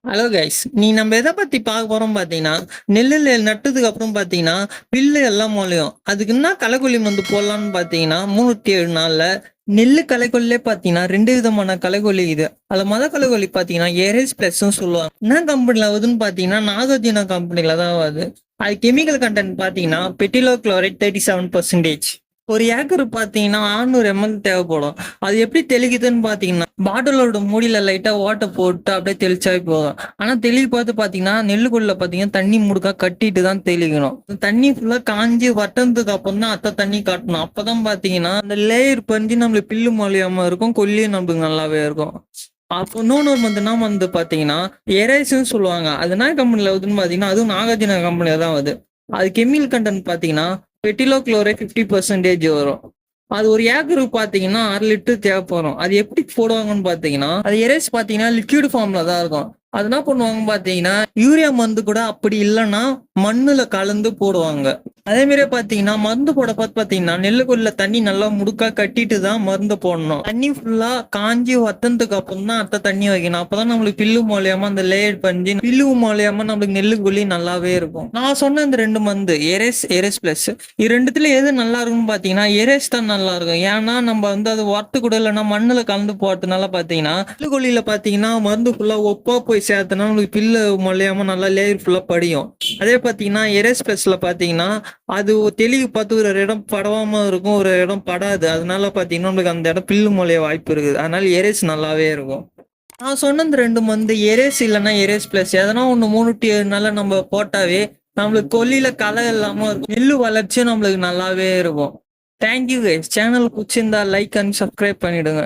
Hello guys, நீ நம்ம எதை பத்தி பார்க்க போறோம் பாத்தீங்கன்னா, நெல்லுல நட்டதுக்கு அப்புறம் பாத்தீங்கன்னா பில்லு எல்லாம் முளையும். அதுக்கு என்ன களைக்கொல்லி மருந்து போடலாம்னு பாத்தீங்கன்னா 307 நாள்ல நெல்லு களைக்கொல்லியே பாத்தீங்கன்னா 2 விதமான களைக்கொல்லி இது. அதுல களைக்கொல்லி பாத்தீங்கன்னா ஏரேஸ் பிளஸ் சொல்லுவாங்க. என்ன கம்பெனில ஆகுதுன்னு பாத்தீங்கன்னா நாகார்ஜுனா கம்பெனில தான் ஆகுது. அது கெமிக்கல் கண்டென்ட் பாத்தீங்கன்னா பெட்டிலோ குளோரைட் 37%. ஒரு ஏக்கர் பாத்தீங்கன்னா 600 ml தேவைப்படும். அது எப்படி தெளிக்குதுன்னு பாத்தீங்கன்னா பாட்டிலோட மூடியில லைட்டா ஓட்டை போட்டு அப்படியே தெளிச்சாவே போதும். ஆனா தெளிவு பார்த்து பாத்தீங்கன்னா நெல்லுக்குள்ள பாத்தீங்கன்னா தண்ணி முடுக்கா கட்டிட்டு தான் தெளிக்கணும். தண்ணி ஃபுல்லா காஞ்சி வட்டனதுக்கு அப்புறம் தான் அத்தை தண்ணி காட்டணும். அப்பதான் பாத்தீங்கன்னா அந்த லேயர் பறிஞ்சு நம்மளுக்கு பில்லு மொழியாம இருக்கும், கொல்லியும் நம்மளுக்கு நல்லாவே இருக்கும். அப்போ இன்னொன்று வந்து பாத்தீங்கன்னா எரேஸ்ன்னு சொல்லுவாங்க. அது என்ன கம்பெனில வருதுன்னு பாத்தீங்கன்னா அதுவும் நாகார்ஜுனா கம்பெனில தான் வருது. அது கெமிக்கல் கண்டென்ட் பாத்தீங்கன்னா பெட்டிலோ குளோரைட் 50% வரும். அது ஒரு ஏக்கருக்கு பாத்தீங்கன்னா 6 லிட்டர் தேவைப்படும். அது எப்படி போடுவாங்கன்னு பாத்தீங்கன்னா அது எரேஸ் பாத்தீங்கன்னா லிக்விட் ஃபார்ம்ல தான் இருக்கும். அது என்ன பண்ணுவாங்க பாத்தீங்கன்னா யூரியா மருந்து கூட அப்படி இல்லைன்னா மண்ணுல கலந்து போடுவாங்க. அதே மாதிரியே பாத்தீங்கன்னா மருந்து போட பார்த்து பாத்தீங்கன்னா நெல்லுக்குள்ள தண்ணி நல்லா முடுக்கா கட்டிட்டு தான் மருந்து போடணும். தண்ணி ஃபுல்லா காஞ்சி வத்தனதுக்கு அப்புறம் தான் அத்தை தண்ணி வைக்கணும். அப்பதான் நம்மளுக்கு பில்லு மூலியமா அந்த லேயர் பண்ணி பில்லு மூலியமா நம்மளுக்கு நெல்லுக்குள்ளி நல்லாவே இருக்கும். நான் சொன்ன இந்த 2 மருந்து எரேஸ் பிளஸ் இது ரெண்டுத்துல எது நல்லா இருக்கும்னு பாத்தீங்கன்னா எரேஸ் தான் நல்லா இருக்கும். ஏன்னா நம்ம வந்து அது ஒர்த்து கூட இல்லைன்னா மண்ணுல கலந்து போட்டதுனால பாத்தீங்கன்னா பில்லுக்கொல்லியில பாத்தீங்கன்னா மருந்து ஃபுல்லா ஒப்பா போய் சேர்த்தனா உங்களுக்கு பில்லு மொழியாம நல்லா லேயர் ஃபுல்லா படியும். அதே பாத்தீங்கன்னா எரேஸ் பிளஸ்ல பாத்தீங்கன்னா அது தெளிவு பார்த்து ஒரு இடம் படவாம இருக்கும், ஒரு இடம் படாது. அதனால பாத்தீங்கன்னா நம்மளுக்கு அந்த இடம் பில்லு மொழிய வாய்ப்பு இருக்குது. அதனால எரேஸ் நல்லாவே இருக்கும். நான் சொன்ன இந்த 2 மருந்து எரேஸ் இல்லைன்னா எரேஸ் பிளஸ் எதனா ஒன்று 3 to 7 நாள்ல நம்ம போட்டாவே நம்மளுக்கு கொல்லியில களை இல்லாம இருக்கும், நெல்லு வளர்ச்சியும் நம்மளுக்கு நல்லாவே இருக்கும். Thank you guys. சேனல் பிடிச்சிருந்தா லைக் அண்ட் சப்ஸ்கிரைப் பண்ணிடுங்க.